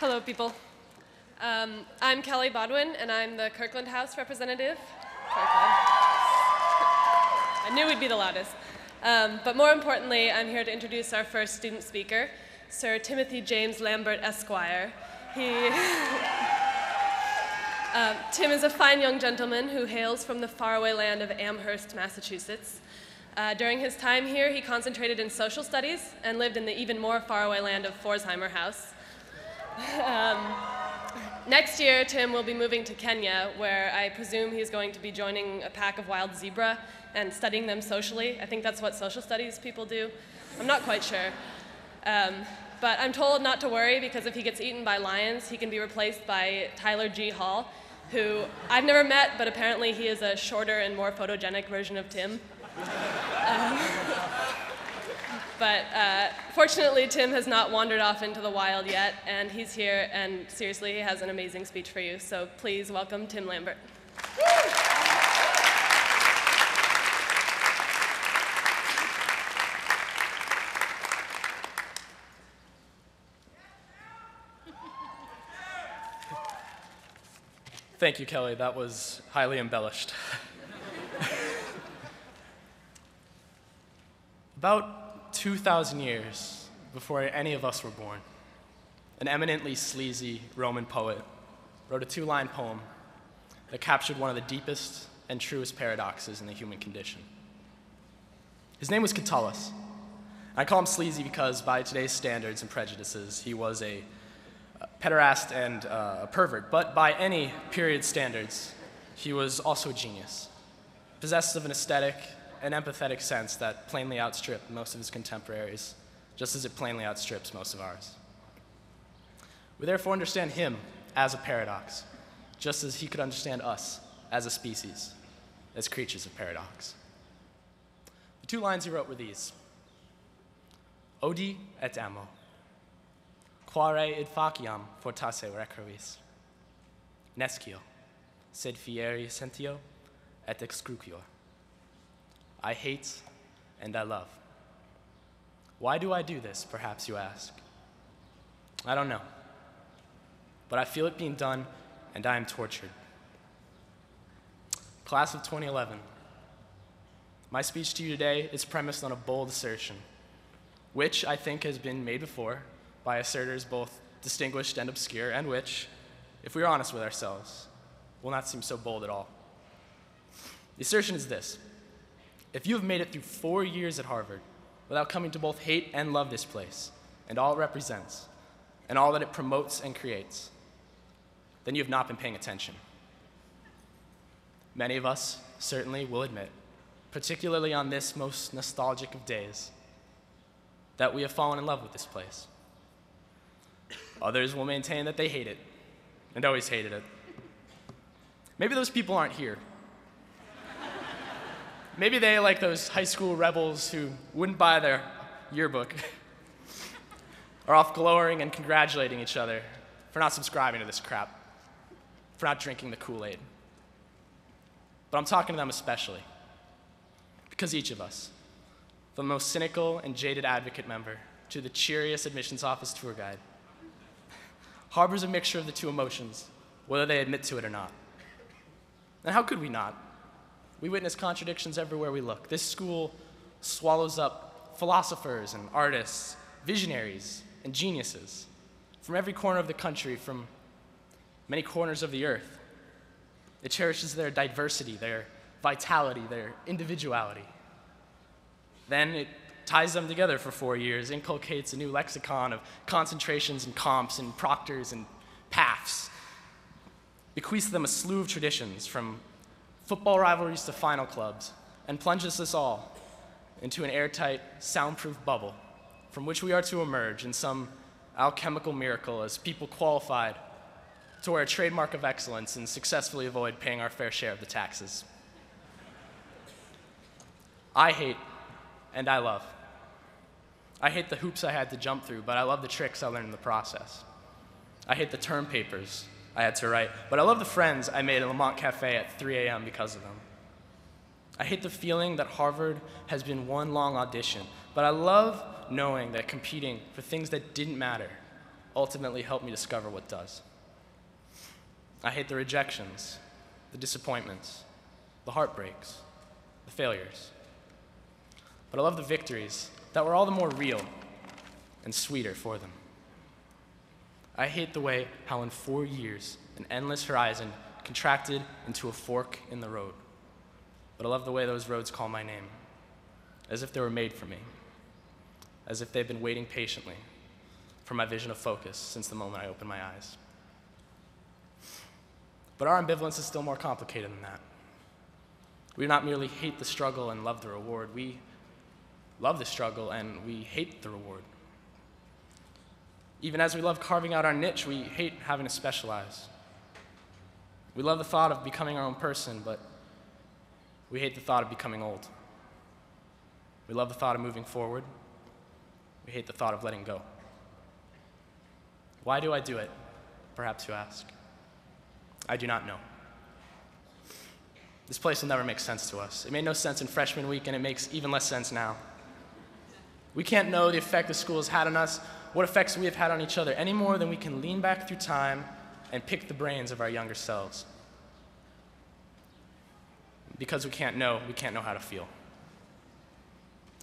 Hello, people. I'm Kelly Bodwin, and I'm the Kirkland House representative. Kirkland. I knew we'd be the loudest. But more importantly, I'm here to introduce our first student speaker, Sir Timothy James Lambert, Esquire. Tim is a fine young gentleman who hails from the faraway land of Amherst, Massachusetts. During his time here, he concentrated in social studies and lived in the even more faraway land of Pforzheimer House. Next year, Tim will be moving to Kenya, where I presume he's going to be joining a pack of wild zebra and studying them socially. I think that's what social studies people do. I'm not quite sure. But I'm told not to worry, because if he gets eaten by lions, he can be replaced by Tyler G. Hall, who I've never met, but apparently he is a shorter and more photogenic version of Tim. But fortunately, Tim has not wandered off into the wild yet, and he's here, and seriously, he has an amazing speech for you. So please welcome Tim Lambert. Thank you, Kelly. That was highly embellished. About 2,000 years before any of us were born, an eminently sleazy Roman poet wrote a two-line poem that captured one of the deepest and truest paradoxes in the human condition. His name was Catullus. I call him sleazy because by today's standards and prejudices, he was a pederast and a pervert, but by any period standards, he was also a genius, possessed of an aesthetic and empathetic sense that plainly outstripped most of his contemporaries, just as it plainly outstrips most of ours. We therefore understand him as a paradox, just as he could understand us as a species, as creatures of paradox. The two lines he wrote were these: Odi et amo, quare id faciam fortasse recruis, nescio, sed fieri sentio et excrucior. I hate and I love. Why do I do this, perhaps you ask? I don't know. But I feel it being done, and I am tortured. Class of 2011, my speech to you today is premised on a bold assertion, which I think has been made before by asserters both distinguished and obscure, and which, if we are honest with ourselves, will not seem so bold at all. The assertion is this: if you have made it through 4 years at Harvard without coming to both hate and love this place, and all it represents, and all that it promotes and creates, then you have not been paying attention. Many of us certainly will admit, particularly on this most nostalgic of days, that we have fallen in love with this place. Others will maintain that they hate it, and always hated it. Maybe those people aren't here. Maybe they, like those high school rebels who wouldn't buy their yearbook, are off glowering and congratulating each other for not subscribing to this crap, for not drinking the Kool-Aid. But I'm talking to them especially, because each of us, from the most cynical and jaded advocate member to the cheeriest admissions office tour guide, harbors a mixture of the two emotions, whether they admit to it or not. And how could we not? We witness contradictions everywhere we look. This school swallows up philosophers and artists, visionaries and geniuses from every corner of the country, from many corners of the earth. It cherishes their diversity, their vitality, their individuality. Then it ties them together for 4 years, inculcates a new lexicon of concentrations and comps and proctors and paths, bequeaths them a slew of traditions from football rivalries to final clubs, and plunges us all into an airtight, soundproof bubble from which we are to emerge in some alchemical miracle as people qualified to wear a trademark of excellence and successfully avoid paying our fair share of the taxes. I hate and I love. I hate the hoops I had to jump through, but I love the tricks I learned in the process. I hate the term papers I had to write, but I love the friends I made at Lamont Cafe at 3 a.m. because of them. I hate the feeling that Harvard has been one long audition, but I love knowing that competing for things that didn't matter ultimately help me discover what does. I hate the rejections, the disappointments, the heartbreaks, the failures. But I love the victories that were all the more real and sweeter for them. I hate the way how in 4 years, an endless horizon contracted into a fork in the road. But I love the way those roads call my name, as if they were made for me, as if they've been waiting patiently for my vision of focus since the moment I opened my eyes. But our ambivalence is still more complicated than that. We do not merely hate the struggle and love the reward. We love the struggle and we hate the reward. Even as we love carving out our niche, we hate having to specialize. We love the thought of becoming our own person, but we hate the thought of becoming old. We love the thought of moving forward. We hate the thought of letting go. Why do I do it? Perhaps you ask. I do not know. This place will never make sense to us. It made no sense in freshman week, and it makes even less sense now. We can't know the effect the school has had on us, what effects we have had on each other, any more than we can lean back through time and pick the brains of our younger selves. Because we can't know how to feel.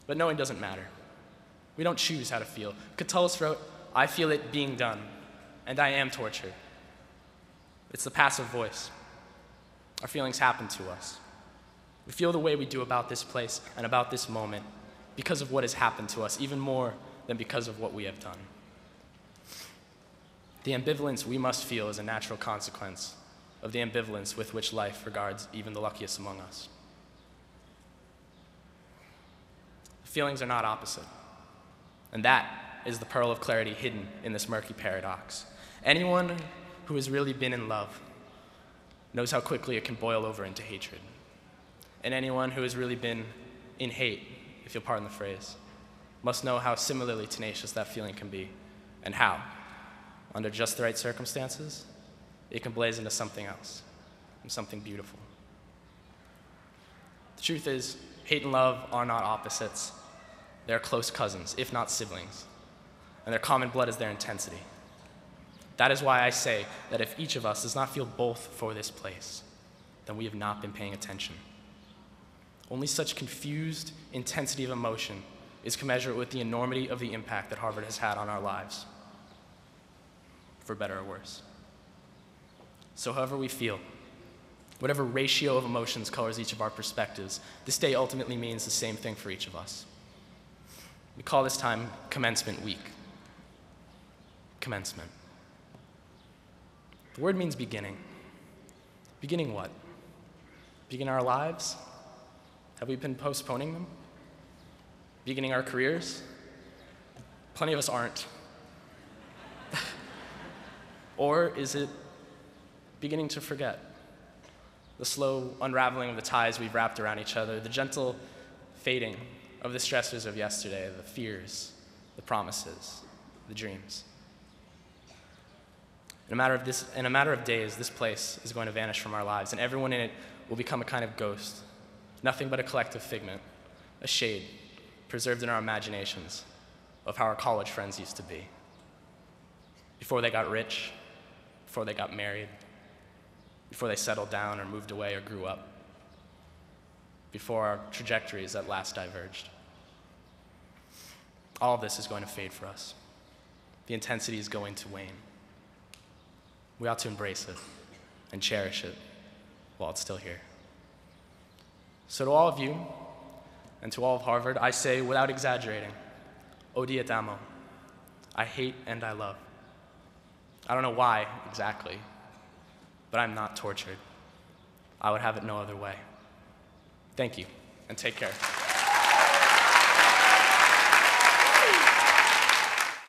But knowing doesn't matter. We don't choose how to feel. Catullus wrote, "I feel it being done, and I am tortured." It's the passive voice. Our feelings happen to us. We feel the way we do about this place and about this moment because of what has happened to us, even more than because of what we have done. The ambivalence we must feel is a natural consequence of the ambivalence with which life regards even the luckiest among us. Feelings are not opposite, and that is the pearl of clarity hidden in this murky paradox. Anyone who has really been in love knows how quickly it can boil over into hatred. And anyone who has really been in hate, if you'll pardon the phrase, must know how similarly tenacious that feeling can be, and how, under just the right circumstances, it can blaze into something else, and something beautiful. The truth is, hate and love are not opposites. They're close cousins, if not siblings, and their common blood is their intensity. That is why I say that if each of us does not feel both for this place, then we have not been paying attention. Only such confused intensity of emotion is commensurate with the enormity of the impact that Harvard has had on our lives, for better or worse. So however we feel, whatever ratio of emotions colors each of our perspectives, this day ultimately means the same thing for each of us. We call this time commencement week. Commencement. The word means beginning. Beginning what? Beginning our lives? Have we been postponing them? Beginning our careers? Plenty of us aren't. Or is it beginning to forget? The slow unraveling of the ties we've wrapped around each other, the gentle fading of the stressors of yesterday, the fears, the promises, the dreams. In a matter of days, this place is going to vanish from our lives, and everyone in it will become a kind of ghost, nothing but a collective figment, a shade preserved in our imaginations of how our college friends used to be. Before they got rich, before they got married, before they settled down or moved away or grew up, before our trajectories at last diverged. All of this is going to fade for us. The intensity is going to wane. We ought to embrace it and cherish it while it's still here. So to all of you and to all of Harvard, I say without exaggerating, odi et amo. I hate and I love. I don't know why exactly, but I'm not tortured. I would have it no other way. Thank you, and take care.